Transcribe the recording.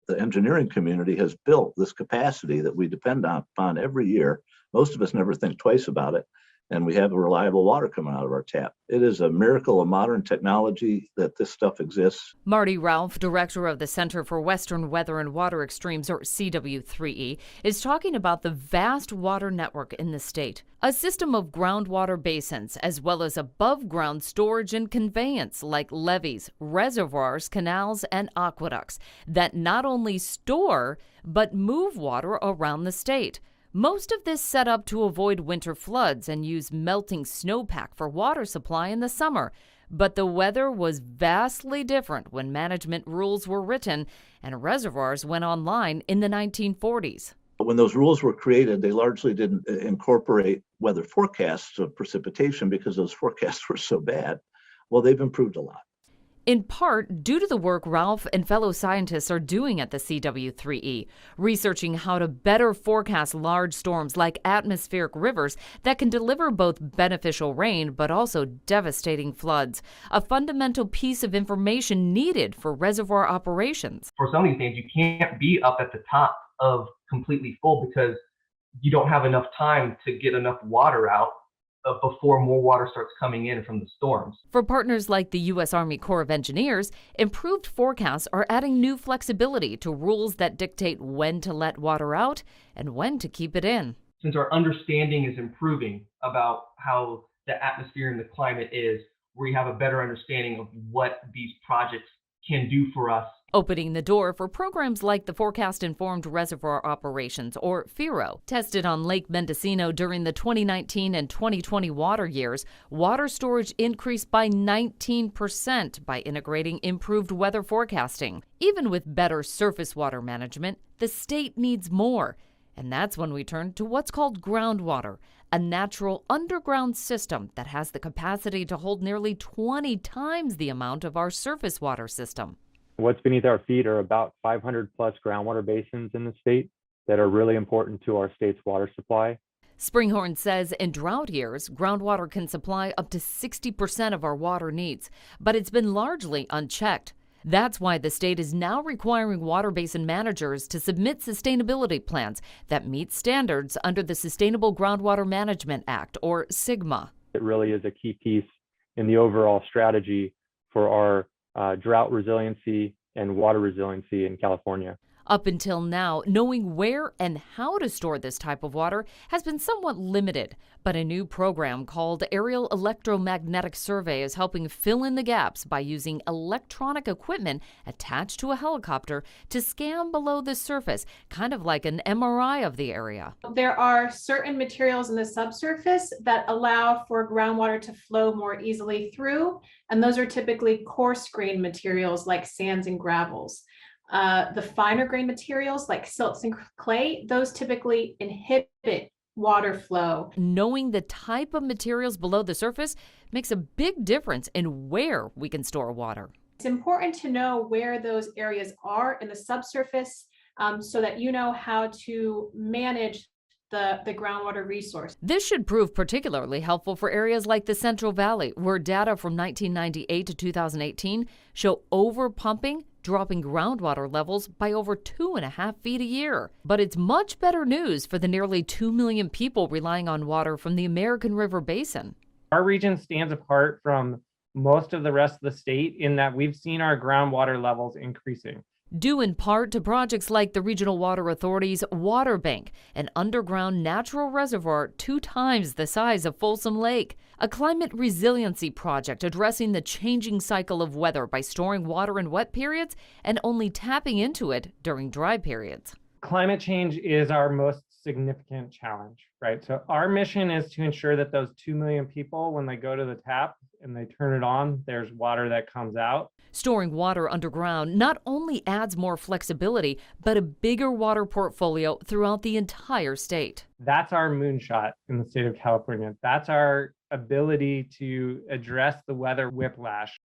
the engineering community has built this capacity that we depend upon every year. Most of us never think twice about it, and we have reliable water coming out of our tap. It is a miracle of modern technology that this stuff exists. Marty Ralph, director of the Center for Western Weather and Water Extremes, or CW3E, is talking about the vast water network in the state, a system of groundwater basins, as well as above-ground storage and conveyance like levees, reservoirs, canals, and aqueducts that not only store but move water around the state. Most of this set up to avoid winter floods and use melting snowpack for water supply in the summer. But the weather was vastly different when management rules were written and reservoirs went online in the 1940s. When those rules were created, they largely didn't incorporate weather forecasts of precipitation because those forecasts were so bad. Well, they've improved a lot. In part due to the work Ralph and fellow scientists are doing at the CW3E, researching how to better forecast large storms like atmospheric rivers that can deliver both beneficial rain but also devastating floods, a fundamental piece of information needed for reservoir operations. For some of these things, you can't be up at the top of completely full because you don't have enough time to get enough water out before more water starts coming in from the storms. For partners like the U.S. Army Corps of Engineers, improved forecasts are adding new flexibility to rules that dictate when to let water out and when to keep it in. Since our understanding is improving about how the atmosphere and the climate is, we have a better understanding of what these projects can do for us. Opening the door for programs like the Forecast-Informed Reservoir Operations, or FIRO. Tested on Lake Mendocino during the 2019 and 2020 water years, water storage increased by 19% by integrating improved weather forecasting. Even with better surface water management, the state needs more. And that's when we turn to what's called groundwater, a natural underground system that has the capacity to hold nearly 20 times the amount of our surface water system. What's beneath our feet are about 500 plus groundwater basins in the state that are really important to our state's water supply. Springhorn says in drought years, groundwater can supply up to 60% of our water needs, but it's been largely unchecked. That's why the state is now requiring water basin managers to submit sustainability plans that meet standards under the Sustainable Groundwater Management Act, or SGMA. It really is a key piece in the overall strategy for our drought resiliency and water resiliency in California. Up until now, knowing where and how to store this type of water has been somewhat limited, but a new program called Aerial Electromagnetic Survey is helping fill in the gaps by using electronic equipment attached to a helicopter to scan below the surface, kind of like an MRI of the area. There are certain materials in the subsurface that allow for groundwater to flow more easily through, and those are typically coarse grain materials like sands and gravels. The finer grain materials like silts and clay, those typically inhibit water flow. Knowing the type of materials below the surface makes a big difference in where we can store water. It's important to know where those areas are in the subsurface so that you know how to manage the groundwater resource. This should prove particularly helpful for areas like the Central Valley, where data from 1998 to 2018 show overpumping dropping groundwater levels by over 2.5 feet a year. But it's much better news for the nearly 2 million people relying on water from the American River Basin. Our region stands apart from most of the rest of the state in that we've seen our groundwater levels increasing. Due in part to projects like the Regional Water Authority's Water Bank, an underground natural reservoir 2 times the size of Folsom Lake, a climate resiliency project addressing the changing cycle of weather by storing water in wet periods and only tapping into it during dry periods. Climate change is our most significant challenge, right? So our mission is to ensure that those 2 million people, when they go to the tap and they turn it on, there's water that comes out. Storing water underground not only adds more flexibility, but a bigger water portfolio throughout the entire state. That's our moonshot in the state of California. That's our ability to address the weather whiplash.